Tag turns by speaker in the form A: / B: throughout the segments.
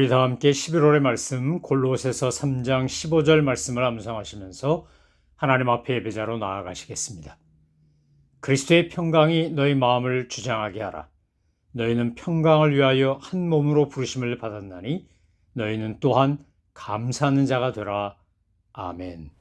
A: 우리 다 함께 11월의 말씀 골로새서 3장 15절 말씀을 암송하시면서 하나님 앞에 예배자로 나아가시겠습니다. 그리스도의 평강이 너희 마음을 주장하게 하라. 너희는 평강을 위하여 한 몸으로 부르심을 받았나니 너희는 또한 감사하는 자가 되라. 아멘.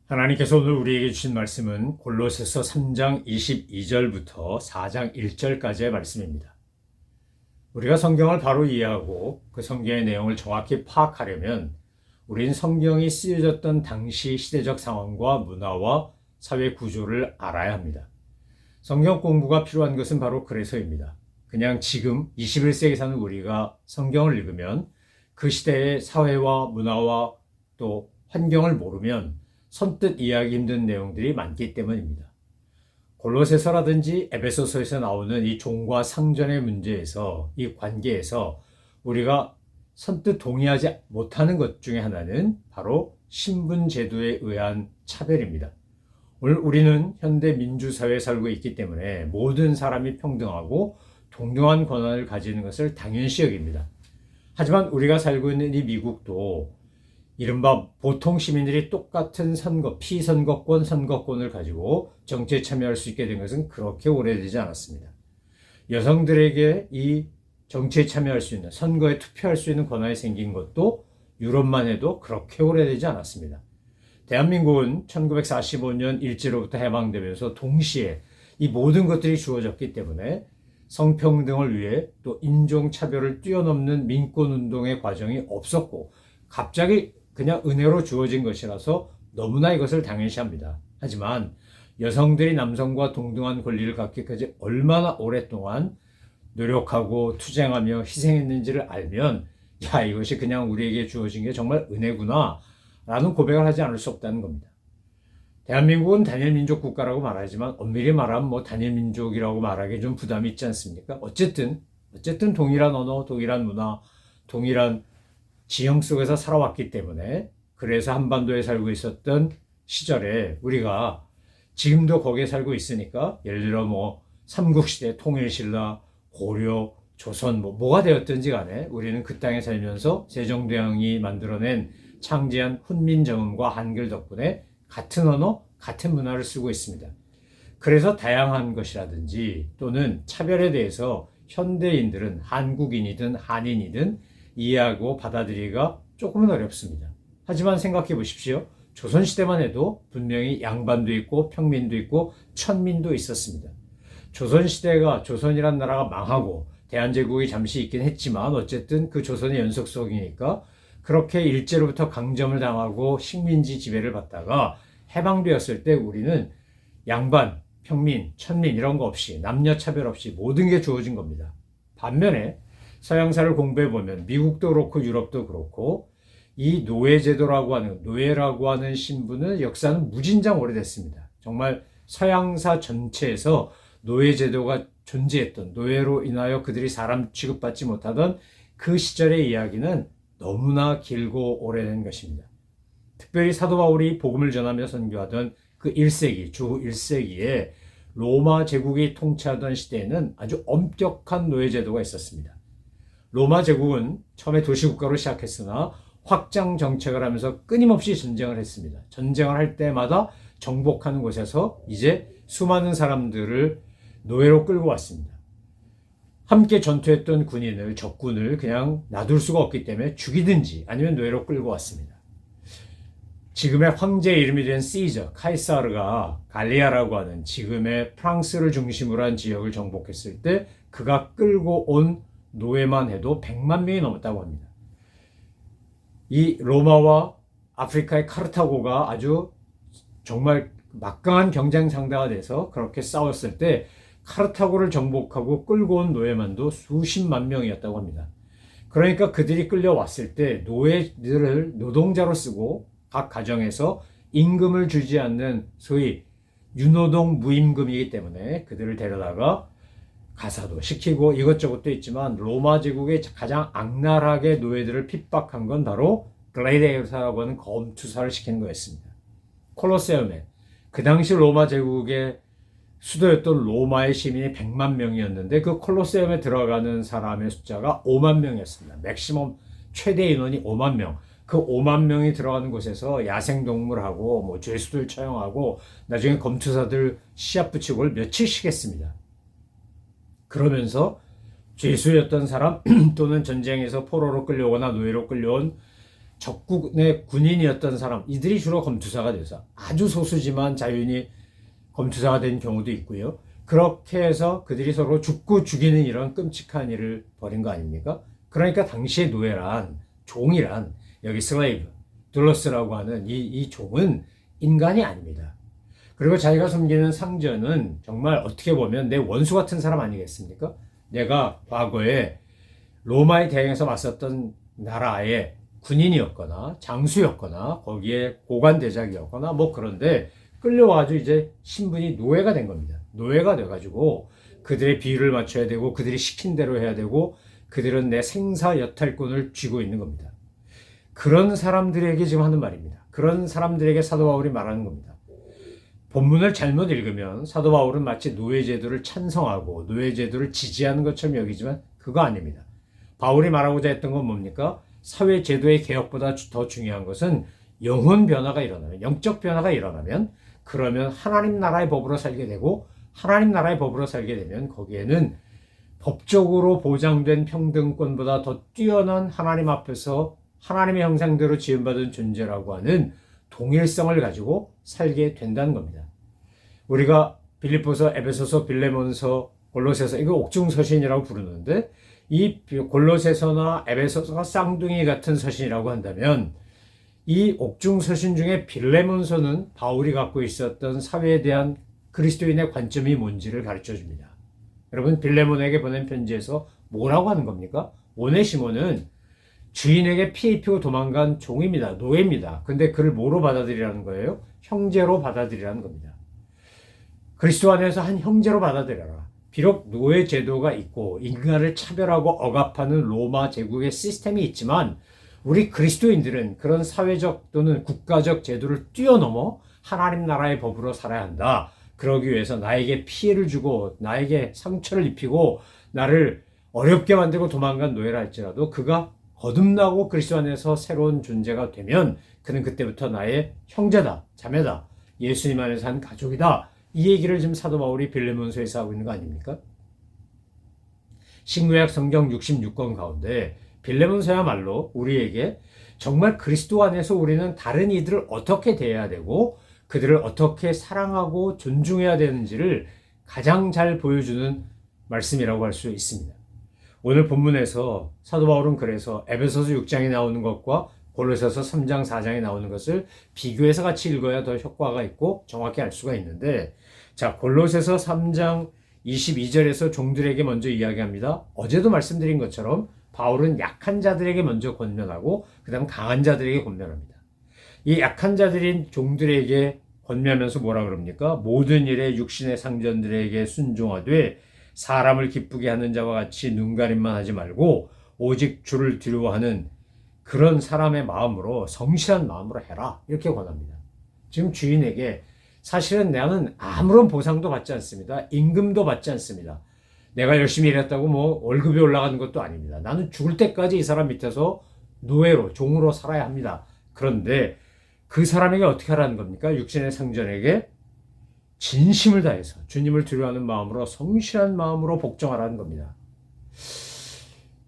A: 하나님께서 오늘 우리에게 주신 말씀은 골로새서 3장 22절부터 4장 1절까지의 말씀입니다. 우리가 성경을 바로 이해하고 그 성경의 내용을 정확히 파악하려면 우리는 성경이 쓰여졌던 당시 시대적 상황과 문화와 사회 구조를 알아야 합니다. 성경 공부가 필요한 것은 바로 그래서입니다. 그냥 지금 21세기 사는 우리가 성경을 읽으면 그 시대의 사회와 문화와 또 환경을 모르면 선뜻 이해하기 힘든 내용들이 많기 때문입니다. 골로새서라든지 에베소서에서 나오는 이 종과 상전의 문제에서, 이 관계에서 우리가 선뜻 동의하지 못하는 것 중에 하나는 바로 신분제도에 의한 차별입니다. 오늘 우리는 현대 민주사회에 살고 있기 때문에 모든 사람이 평등하고 동등한 권한을 가지는 것을 당연시 여깁니다. 하지만 우리가 살고 있는 이 미국도 이른바 보통 시민들이 똑같은 피선거권, 선거권을 가지고 정치에 참여할 수 있게 된 것은 그렇게 오래되지 않았습니다. 여성들에게 이 정치에 참여할 수 있는, 선거에 투표할 수 있는 권한이 생긴 것도 유럽만 해도 그렇게 오래되지 않았습니다. 대한민국은 1945년 일제로부터 해방되면서 동시에 이 모든 것들이 주어졌기 때문에 성평등을 위해 또 인종차별을 뛰어넘는 민권운동의 과정이 없었고 갑자기 그냥 은혜로 주어진 것이라서 너무나 이것을 당연시합니다. 하지만 여성들이 남성과 동등한 권리를 갖기까지 얼마나 오랫동안 노력하고 투쟁하며 희생했는지를 알면 이것이 그냥 우리에게 주어진 게 정말 은혜구나 라는 고백을 하지 않을 수 없다는 겁니다. 대한민국은 단일민족 국가라고 말하지만 엄밀히 말하면 단일민족이라고 말하기 좀 부담이 있지 않습니까? 어쨌든 동일한 언어, 동일한 문화, 동일한 지형 속에서 살아왔기 때문에 그래서 한반도에 살고 있었던 시절에 우리가 지금도 거기에 살고 있으니까 예를 들어 삼국시대 통일신라, 고려, 조선 뭐가 되었든지 간에 우리는 그 땅에 살면서 세종대왕이 만들어낸 창제한 훈민정음과 한글 덕분에 같은 언어, 같은 문화를 쓰고 있습니다. 그래서 다양한 것이라든지 또는 차별에 대해서 현대인들은 한국인이든 한인이든 이해하고 받아들이기가 조금은 어렵습니다. 하지만 생각해 보십시오. 조선시대만 해도 분명히 양반도 있고 평민도 있고 천민도 있었습니다. 조선이란 나라가 망하고 대한제국이 잠시 있긴 했지만 어쨌든 그 조선의 연속성이니까 그렇게 일제로부터 강점을 당하고 식민지 지배를 받다가 해방되었을 때 우리는 양반 평민, 천민 이런 거 없이 남녀 차별 없이 모든 게 주어진 겁니다. 반면에 서양사를 공부해 보면 미국도 그렇고 유럽도 그렇고 이 노예라고 하는 신분은 역사는 무진장 오래됐습니다. 정말 서양사 전체에서 노예제도가 존재했던, 노예로 인하여 그들이 사람 취급받지 못하던 그 시절의 이야기는 너무나 길고 오래된 것입니다. 특별히 사도 바울이 복음을 전하며 선교하던 그 1세기, 주 1세기에 로마 제국이 통치하던 시대에는 아주 엄격한 노예제도가 있었습니다. 로마 제국은 처음에 도시국가로 시작했으나 확장 정책을 하면서 끊임없이 전쟁을 했습니다. 전쟁을 할 때마다 정복하는 곳에서 이제 수많은 사람들을 노예로 끌고 왔습니다. 함께 전투했던 적군을 그냥 놔둘 수가 없기 때문에 죽이든지 아니면 노예로 끌고 왔습니다. 지금의 황제의 이름이 된 시저, 카이사르가 갈리아라고 하는 지금의 프랑스를 중심으로 한 지역을 정복했을 때 그가 끌고 온 노예만 해도 100만 명이 넘었다고 합니다. 이 로마와 아프리카의 카르타고가 아주 정말 막강한 경쟁 상대가 돼서 그렇게 싸웠을 때 카르타고를 정복하고 끌고 온 노예만도 수십만 명이었다고 합니다. 그러니까 그들이 끌려왔을 때 노예들을 노동자로 쓰고 각 가정에서 임금을 주지 않는 소위 유노동 무임금이기 때문에 그들을 데려다가 가사도 시키고 이것저것도 있지만 로마 제국의 가장 악랄하게 노예들을 핍박한 건 바로 글래디에이터라고 하는 검투사를 시키는 거였습니다. 콜로세움에 그 당시 로마 제국의 수도였던 로마의 시민이 100만 명이었는데 그 콜로세움에 들어가는 사람의 숫자가 5만 명이었습니다. 맥시멈 최대 인원이 5만 명. 그 5만 명이 들어가는 곳에서 야생동물하고 죄수들 처형하고 나중에 검투사들 시합 붙이고 를 며칠씩 했습니다. 그러면서 죄수였던 사람 또는 전쟁에서 포로로 끌려오거나 노예로 끌려온 적군의 군인이었던 사람, 이들이 주로 검투사가 돼서 아주 소수지만 자연히 검투사가 된 경우도 있고요. 그렇게 해서 그들이 서로 죽고 죽이는 이런 끔찍한 일을 벌인 거 아닙니까? 그러니까 당시의 노예란, 종이란, 여기 슬레이브, 둘러스라고 하는 이 종은 인간이 아닙니다. 그리고 자기가 섬기는 상전은 정말 어떻게 보면 내 원수 같은 사람 아니겠습니까? 내가 과거에 로마에 대항해서 맞섰던 나라의 군인이었거나 장수였거나 거기에 고관대작이었거나 그런데 끌려와가지고 이제 신분이 노예가 된 겁니다. 노예가 돼가지고 그들의 비위를 맞춰야 되고 그들이 시킨 대로 해야 되고 그들은 내 생사 여탈권을 쥐고 있는 겁니다. 그런 사람들에게 지금 하는 말입니다. 그런 사람들에게 사도 바울이 말하는 겁니다. 본문을 잘못 읽으면 사도 바울은 마치 노예제도를 찬성하고 노예제도를 지지하는 것처럼 여기지만 그거 아닙니다. 바울이 말하고자 했던 건 뭡니까? 사회제도의 개혁보다 더 중요한 것은 영혼 변화가 일어나면, 영적 변화가 일어나면 그러면 하나님 나라의 법으로 살게 되고 하나님 나라의 법으로 살게 되면 거기에는 법적으로 보장된 평등권보다 더 뛰어난 하나님 앞에서 하나님의 형상대로 지음받은 존재라고 하는 동일성을 가지고 살게 된다는 겁니다. 우리가 빌립보서, 에베소서, 빌레몬서, 골로새서 이거 옥중서신이라고 부르는데 이 골로새서나 에베소서가 쌍둥이 같은 서신이라고 한다면 이 옥중서신 중에 빌레몬서는 바울이 갖고 있었던 사회에 대한 그리스도인의 관점이 뭔지를 가르쳐 줍니다. 여러분 빌레몬에게 보낸 편지에서 뭐라고 하는 겁니까? 오네시모는 주인에게 피해 입히고 도망간 종입니다. 노예입니다. 근데 그를 뭐로 받아들이라는 거예요? 형제로 받아들이라는 겁니다. 그리스도 안에서 한 형제로 받아들여라. 비록 노예 제도가 있고 인간을 차별하고 억압하는 로마 제국의 시스템이 있지만 우리 그리스도인들은 그런 사회적 또는 국가적 제도를 뛰어넘어 하나님 나라의 법으로 살아야 한다. 그러기 위해서 나에게 피해를 주고 나에게 상처를 입히고 나를 어렵게 만들고 도망간 노예라 할지라도 그가 거듭나고 그리스도 안에서 새로운 존재가 되면 그는 그때부터 나의 형제다, 자매다, 예수님 안에서 한 가족이다. 이 얘기를 지금 사도 바울이 빌레몬서에서 하고 있는 거 아닙니까? 신구약 성경 66권 가운데 빌레몬서야말로 우리에게 정말 그리스도 안에서 우리는 다른 이들을 어떻게 대해야 되고 그들을 어떻게 사랑하고 존중해야 되는지를 가장 잘 보여주는 말씀이라고 할 수 있습니다. 오늘 본문에서 사도 바울은 그래서 에베소서 6장에 나오는 것과 골로새서 3장 4장에 나오는 것을 비교해서 같이 읽어야 더 효과가 있고 정확히 알 수가 있는데 자, 골로새서 3장 22절에서 종들에게 먼저 이야기합니다. 어제도 말씀드린 것처럼 바울은 약한 자들에게 먼저 권면하고 그 다음 강한 자들에게 권면합니다. 이 약한 자들인 종들에게 권면하면서 뭐라 그럽니까? 모든 일에 육신의 상전들에게 순종하되 사람을 기쁘게 하는 자와 같이 눈가림만 하지 말고 오직 주를 두려워하는 그런 사람의 마음으로 성실한 마음으로 해라. 이렇게 권합니다. 지금 주인에게 사실은 나는 아무런 보상도 받지 않습니다. 임금도 받지 않습니다. 내가 열심히 일했다고 뭐 월급이 올라가는 것도 아닙니다. 나는 죽을 때까지 이 사람 밑에서 노예로, 종으로 살아야 합니다. 그런데 그 사람에게 어떻게 하라는 겁니까? 육신의 상전에게 진심을 다해서 주님을 두려워하는 마음으로 성실한 마음으로 복종하라는 겁니다.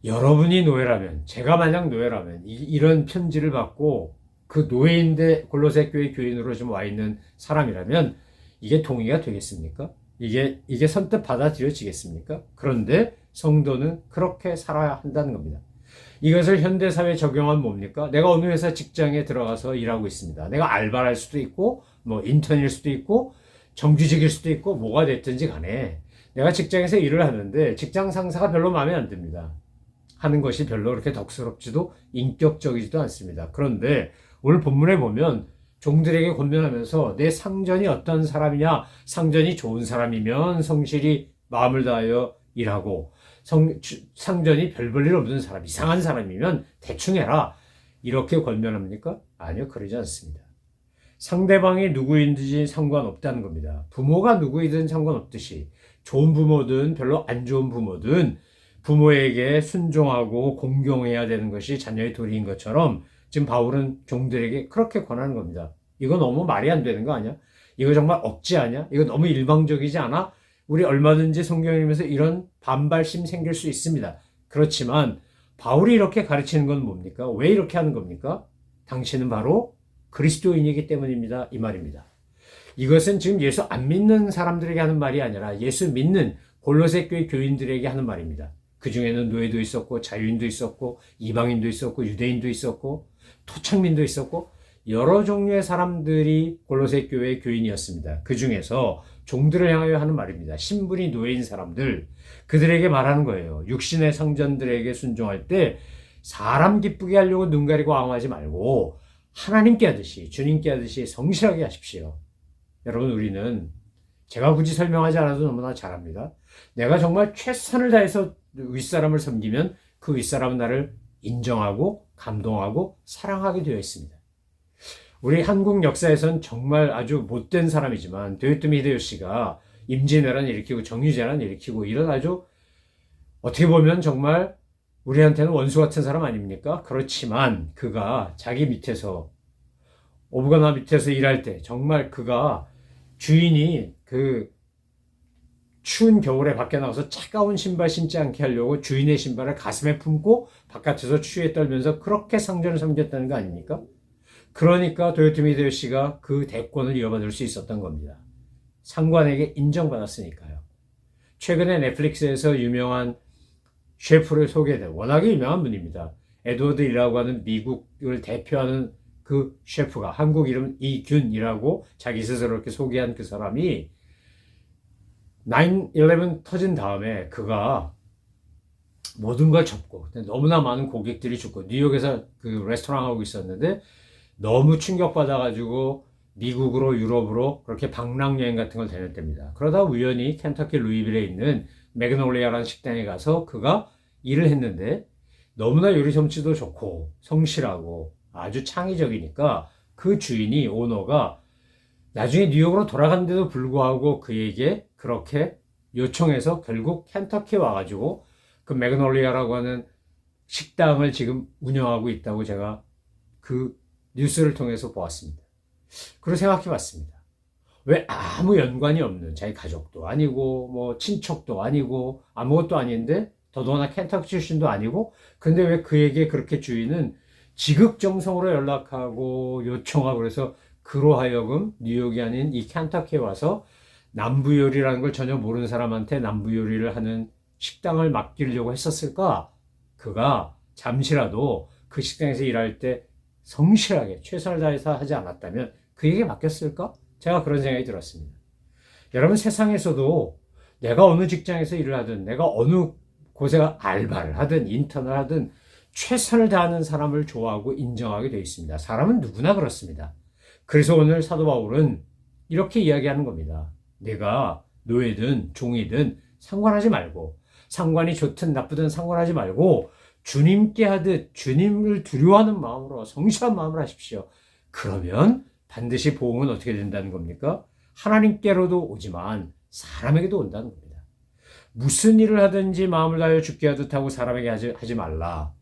A: 여러분이 노예라면, 제가 만약 노예라면 이런 편지를 받고 그 노예인데 골로새 교회 교인으로 좀 와 있는 사람이라면 이게 동의가 되겠습니까? 이게 선뜻 받아들여지겠습니까? 그런데 성도는 그렇게 살아야 한다는 겁니다. 이것을 현대사회에 적용하면 뭡니까? 내가 어느 회사 직장에 들어가서 일하고 있습니다. 내가 알바를 할 수도 있고, 뭐 인턴일 수도 있고, 정규직일 수도 있고, 뭐가 됐든지 간에 내가 직장에서 일을 하는데 직장 상사가 별로 마음에 안 듭니다. 하는 것이 별로 그렇게 덕스럽지도 인격적이지도 않습니다. 그런데 오늘 본문에 보면 종들에게 권면하면서 내 상전이 어떤 사람이냐, 상전이 좋은 사람이면 성실히 마음을 다하여 일하고 상전이 별 볼 일 없는 사람, 이상한 사람이면 대충 해라. 이렇게 권면합니까? 아니요, 그러지 않습니다. 상대방이 누구인지 상관없다는 겁니다. 부모가 누구이든 상관없듯이 좋은 부모든 별로 안 좋은 부모든 부모에게 순종하고 공경해야 되는 것이 자녀의 도리인 것처럼 지금 바울은 종들에게 그렇게 권하는 겁니다. 이거 너무 말이 안 되는 거 아니야? 이거 정말 억지 아니야? 이거 너무 일방적이지 않아? 우리 얼마든지 성경을 읽으면서 이런 반발심 생길 수 있습니다. 그렇지만 바울이 이렇게 가르치는 건 뭡니까? 왜 이렇게 하는 겁니까? 당신은 바로 그리스도인이기 때문입니다. 이 말입니다. 이것은 지금 예수 안 믿는 사람들에게 하는 말이 아니라 예수 믿는 골로새 교회 교인들에게 하는 말입니다. 그 중에는 노예도 있었고 자유인도 있었고 이방인도 있었고 유대인도 있었고 토착민도 있었고 여러 종류의 사람들이 골로새 교회의 교인이었습니다. 그 중에서 종들을 향하여 하는 말입니다. 신분이 노예인 사람들, 그들에게 말하는 거예요. 육신의 상전들에게 순종할 때 사람 기쁘게 하려고 눈 가리고 앙하지 말고 하나님께 하듯이, 주님께 하듯이 성실하게 하십시오. 여러분, 우리는 제가 굳이 설명하지 않아도 너무나 잘합니다. 내가 정말 최선을 다해서 윗사람을 섬기면 그 윗사람은 나를 인정하고 감동하고 사랑하게 되어 있습니다. 우리 한국 역사에선 정말 아주 못된 사람이지만 도요토미 히데요시가 임진왜란 일으키고 정유재란 일으키고 이런 아주 어떻게 보면 정말 우리한테는 원수 같은 사람 아닙니까? 그렇지만 그가 자기 밑에서 오브가나 밑에서 일할 때 정말 그가 주인이 그 추운 겨울에 밖에 나가서 차가운 신발 신지 않게 하려고 주인의 신발을 가슴에 품고 바깥에서 추위에 떨면서 그렇게 상전을 섬겼다는 거 아닙니까? 그러니까 도요토미 히데요시가 그 대권을 이어받을 수 있었던 겁니다. 상관에게 인정받았으니까요. 최근에 넷플릭스에서 유명한 셰프를 소개된 워낙에 유명한 분입니다. 에드워드 리라고 하는 미국을 대표하는 그 셰프가 한국 이름 이균이라고 자기 스스로 이렇게 소개한 그 사람이 9/11 터진 다음에 그가 모든 걸 접고 너무나 많은 고객들이 죽고 뉴욕에서 그 레스토랑 하고 있었는데 너무 충격받아가지고 미국으로 유럽으로 그렇게 방랑여행 같은 걸 다녔답니다. 그러다 우연히 켄터키 루이빌에 있는 매그놀리아라는 식당에 가서 그가 일을 했는데 너무나 요리 솜씨도 좋고 성실하고 아주 창의적이니까 그 주인이 오너가 나중에 뉴욕으로 돌아갔는데도 불구하고 그에게 그렇게 요청해서 결국 켄터키에 와가지고 그 매그놀리아라고 하는 식당을 지금 운영하고 있다고 제가 그 뉴스를 통해서 보았습니다. 그리고 생각해 봤습니다. 왜 아무 연관이 없는 자기 가족도 아니고 뭐 친척도 아니고 아무것도 아닌데 더더구나 켄터키 출신도 아니고 근데 왜 그에게 그렇게 주인은 지극정성으로 연락하고 요청하고 그래서 그로 하여금 뉴욕이 아닌 이 켄터키에 와서 남부 요리라는 걸 전혀 모르는 사람한테 남부 요리를 하는 식당을 맡기려고 했었을까? 그가 잠시라도 그 식당에서 일할 때 성실하게 최선을 다해서 하지 않았다면 그에게 맡겼을까? 제가 그런 생각이 들었습니다. 여러분 세상에서도 내가 어느 직장에서 일을 하든 내가 어느 곳에 알바를 하든 인턴을 하든 최선을 다하는 사람을 좋아하고 인정하게 되어 있습니다. 사람은 누구나 그렇습니다. 그래서 오늘 사도 바울은 이렇게 이야기하는 겁니다. 내가 노예든 종이든 상관하지 말고 상관이 좋든 나쁘든 상관하지 말고 주님께 하듯 주님을 두려워하는 마음으로 성실한 마음을 하십시오. 그러면 반드시 보응은 어떻게 된다는 겁니까? 하나님께로도 오지만 사람에게도 온다는 겁니다. 무슨 일을 하든지 마음을 다하여 주께 하듯 하고 사람에게 하지 말라.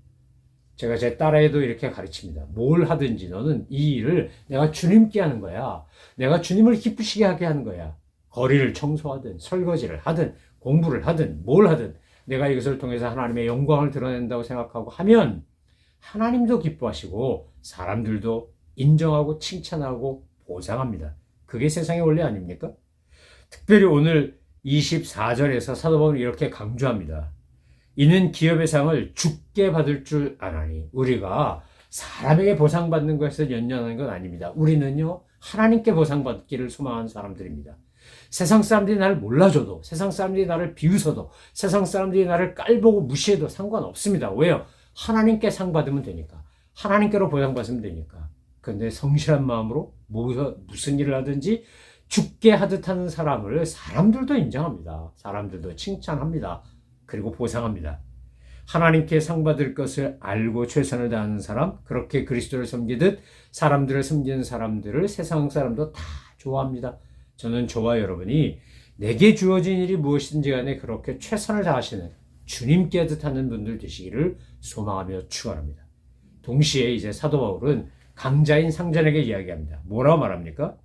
A: 제가 제 딸에도 이렇게 가르칩니다. 뭘 하든지 너는 이 일을 내가 주님께 하는 거야. 내가 주님을 기쁘시게 하게 하는 거야. 거리를 청소하든 설거지를 하든 공부를 하든 뭘 하든 내가 이것을 통해서 하나님의 영광을 드러낸다고 생각하고 하면 하나님도 기뻐하시고 사람들도 인정하고 칭찬하고 보상합니다. 그게 세상의 원리 아닙니까? 특별히 오늘 24절에서 사도 바울은 이렇게 강조합니다. 이는 기업의 상을 주께 받을 줄 아나니. 우리가 사람에게 보상받는 것을 연연하는 건 아닙니다. 우리는요 하나님께 보상받기를 소망하는 사람들입니다. 세상 사람들이 나를 몰라줘도, 세상 사람들이 나를 비웃어도, 세상 사람들이 나를 깔보고 무시해도 상관없습니다. 왜요? 하나님께 상 받으면 되니까. 하나님께로 보상받으면 되니까. 그런데 성실한 마음으로 무슨 일을 하든지 죽게 하듯 하는 사람을 사람들도 인정합니다. 사람들도 칭찬합니다. 그리고 보상합니다. 하나님께 상 받을 것을 알고 최선을 다하는 사람, 그렇게 그리스도를 섬기듯 사람들을 섬기는 사람들을 세상 사람도 다 좋아합니다. 저는 저와 여러분이 내게 주어진 일이 무엇이든지 간에 그렇게 최선을 다하시는 주님께 하듯 하는 분들 되시기를 소망하며 축원합니다. 동시에 이제 사도 바울은 강자인 상전에게 이야기합니다. 뭐라고 말합니까?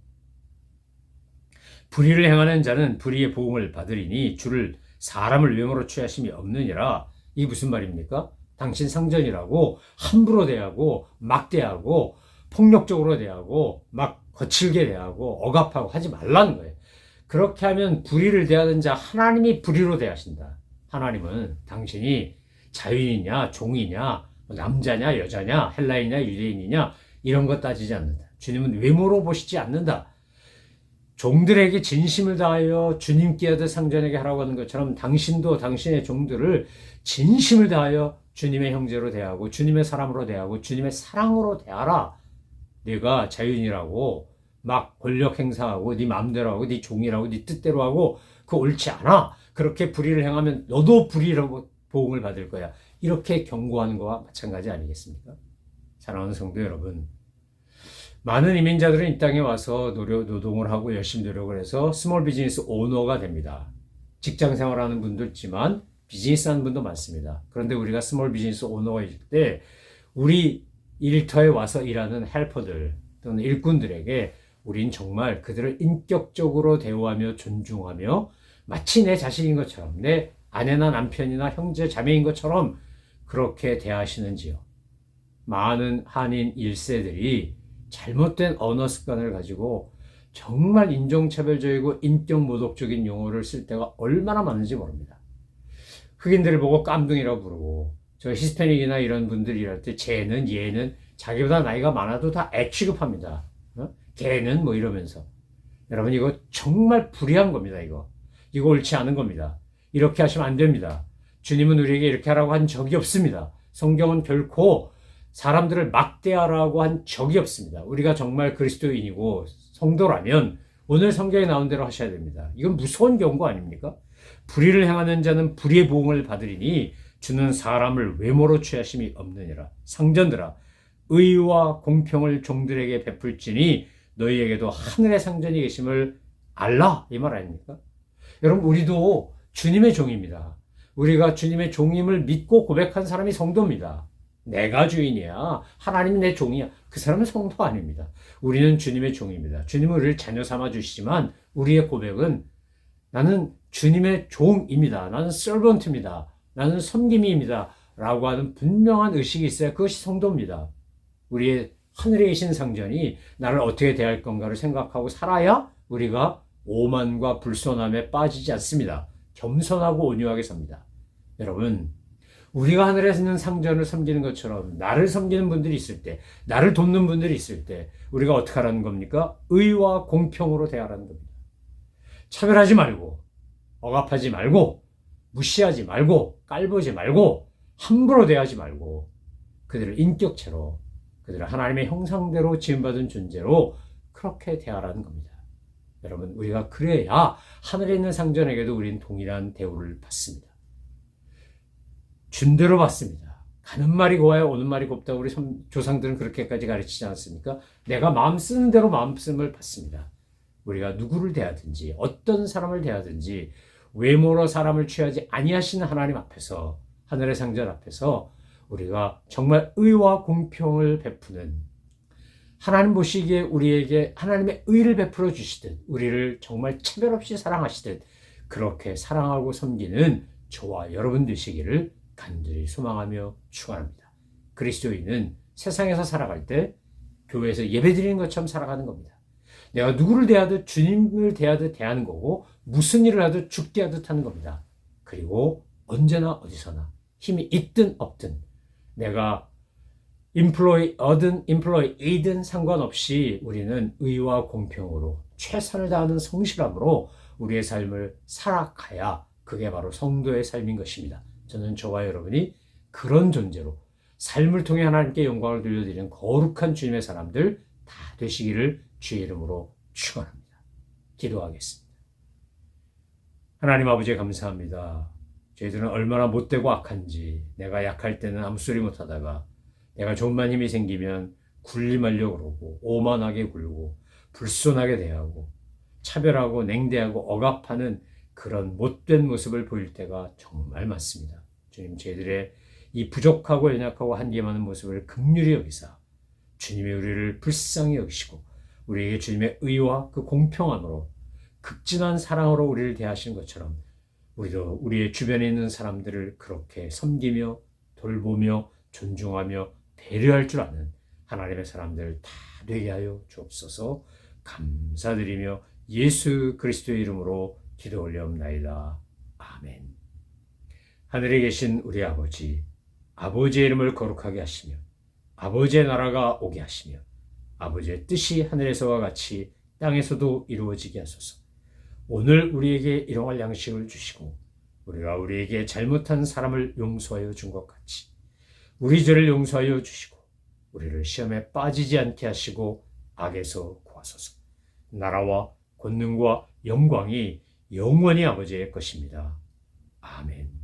A: 불의를 행하는 자는 불의의 보응을 받으리니 주를 사람을 외모로 취하심이 없느니라. 이게 무슨 말입니까? 당신 상전이라고 함부로 대하고 막 대하고 폭력적으로 대하고 막 거칠게 대하고 억압하고 하지 말라는 거예요. 그렇게 하면 불의를 대하는 자 하나님이 불의로 대하신다. 하나님은 당신이 자유인이냐 종이냐 남자냐 여자냐 헬라인이냐 유대인이냐 이런 것 따지지 않는다. 주님은 외모로 보시지 않는다. 종들에게 진심을 다하여 주님께 하듯 상전에게 하라고 하는 것처럼 당신도 당신의 종들을 진심을 다하여 주님의 형제로 대하고 주님의 사람으로 대하고 주님의 사랑으로 대하라. 네가 자유인이라고 막 권력 행사하고 네 마음대로 하고 네 종이라고 네 뜻대로 하고 그거 옳지 않아. 그렇게 불의를 행하면 너도 불의로 보응을 받을 거야. 이렇게 경고하는 거와 마찬가지 아니겠습니까? 사랑하는 성도 여러분, 많은 이민자들은 이 땅에 와서 노동을 하고 열심히 노력을 해서 스몰 비즈니스 오너가 됩니다. 직장 생활하는 분도 있지만 비즈니스 하는 분도 많습니다. 그런데 우리가 스몰 비즈니스 오너가 있을 때 우리 일터에 와서 일하는 헬퍼들 또는 일꾼들에게 우린 정말 그들을 인격적으로 대우하며 존중하며 마치 내 자식인 것처럼 내 아내나 남편이나 형제 자매인 것처럼 그렇게 대하시는지요. 많은 한인 1세들이 잘못된 언어 습관을 가지고 정말 인종차별적이고 인격모독적인 용어를 쓸 때가 얼마나 많은지 모릅니다. 흑인들을 보고 깜둥이라고 부르고 저 히스패닉이나 이런 분들이 일할 때 쟤는 얘는 자기보다 나이가 많아도 다 애 취급합니다. 걔는 뭐 이러면서. 여러분 이거 정말 불의한 겁니다. 이거 옳지 않은 겁니다. 이렇게 하시면 안 됩니다. 주님은 우리에게 이렇게 하라고 한 적이 없습니다. 성경은 결코 사람들을 막대하라고 한 적이 없습니다. 우리가 정말 그리스도인이고 성도라면 오늘 성경에 나온 대로 하셔야 됩니다. 이건 무서운 경고 아닙니까? 불의를 행하는 자는 불의의 보응을 받으리니 주는 사람을 외모로 취하심이 없느니라. 상전들아 의와 공평을 종들에게 베풀지니 너희에게도 하늘의 상전이 계심을 알라. 이 말 아닙니까? 여러분 우리도 주님의 종입니다. 우리가 주님의 종임을 믿고 고백한 사람이 성도입니다. 내가 주인이야. 하나님이 내 종이야. 그 사람은 성도 아닙니다. 우리는 주님의 종입니다. 주님은 우리를 자녀 삼아 주시지만 우리의 고백은 나는 주님의 종입니다. 나는 서번트입니다. 나는 섬김이입니다. 라고 하는 분명한 의식이 있어야 그것이 성도입니다. 우리의 하늘에 계신 상전이 나를 어떻게 대할 건가를 생각하고 살아야 우리가 오만과 불손함에 빠지지 않습니다. 겸손하고 온유하게 삽니다. 여러분 우리가 하늘에 있는 상전을 섬기는 것처럼 나를 섬기는 분들이 있을 때, 나를 돕는 분들이 있을 때 우리가 어떻게 하라는 겁니까? 의와 공평으로 대하라는 겁니다. 차별하지 말고, 억압하지 말고, 무시하지 말고, 깔보지 말고, 함부로 대하지 말고, 그들을 인격체로, 그들을 하나님의 형상대로 지음받은 존재로 그렇게 대하라는 겁니다. 여러분, 우리가 그래야 하늘에 있는 상전에게도 우리는 동일한 대우를 받습니다. 준대로 받습니다. 가는 말이 고와야 오는 말이 곱다고 우리 조상들은 그렇게까지 가르치지 않았습니까? 내가 마음 쓰는 대로 마음 쓰임을 받습니다. 우리가 누구를 대하든지 어떤 사람을 대하든지 외모로 사람을 취하지 아니하시는 하나님 앞에서, 하늘의 상전 앞에서 우리가 정말 의와 공평을 베푸는, 하나님 보시기에 우리에게 하나님의 의를 베풀어 주시듯 우리를 정말 차별 없이 사랑하시듯 그렇게 사랑하고 섬기는 저와 여러분 되시기를 간절히 소망하며 축원합니다. 그리스도인은 세상에서 살아갈 때 교회에서 예배드리는 것처럼 살아가는 겁니다. 내가 누구를 대하듯 주님을 대하듯 대하는 거고, 무슨 일을 하듯 죽게 하듯 하는 겁니다. 그리고 언제나 어디서나 힘이 있든 없든, 내가 인플로이어든 인플로이이든 상관없이 우리는 의와 공평으로 최선을 다하는 성실함으로 우리의 삶을 살아가야 그게 바로 성도의 삶인 것입니다. 저는 저와 여러분이 그런 존재로 삶을 통해 하나님께 영광을 돌려드리는 거룩한 주님의 사람들 다 되시기를 주의 이름으로 축원합니다. 기도하겠습니다. 하나님 아버지 감사합니다. 저희들은 얼마나 못되고 악한지, 내가 약할 때는 아무 소리 못하다가 내가 좀만 힘이 생기면 군림하려고 그러고 오만하게 굴고 불손하게 대하고 차별하고 냉대하고 억압하는 그런 못된 모습을 보일 때가 정말 많습니다. 주님, 저희들의 이 부족하고 연약하고 한계 많은 모습을 긍휼히 여기사 주님의 우리를 불쌍히 여기시고 우리에게 주님의 의와 그 공평함으로 극진한 사랑으로 우리를 대하시는 것처럼 우리도 우리의 주변에 있는 사람들을 그렇게 섬기며 돌보며 존중하며 배려할 줄 아는 하나님의 사람들 다 되게 하여 주옵소서. 감사드리며 예수 그리스도의 이름으로 기도 올려옵나이다. 아멘. 하늘에 계신 우리 아버지, 아버지의 이름을 거룩하게 하시며 아버지의 나라가 오게 하시며 아버지의 뜻이 하늘에서와 같이 땅에서도 이루어지게 하소서. 오늘 우리에게 일용할 양식을 주시고 우리가 우리에게 잘못한 사람을 용서하여 준 것 같이 우리 죄를 용서하여 주시고 우리를 시험에 빠지지 않게 하시고 악에서 구하소서. 나라와 권능과 영광이 영원히 아버지의 것입니다. 아멘.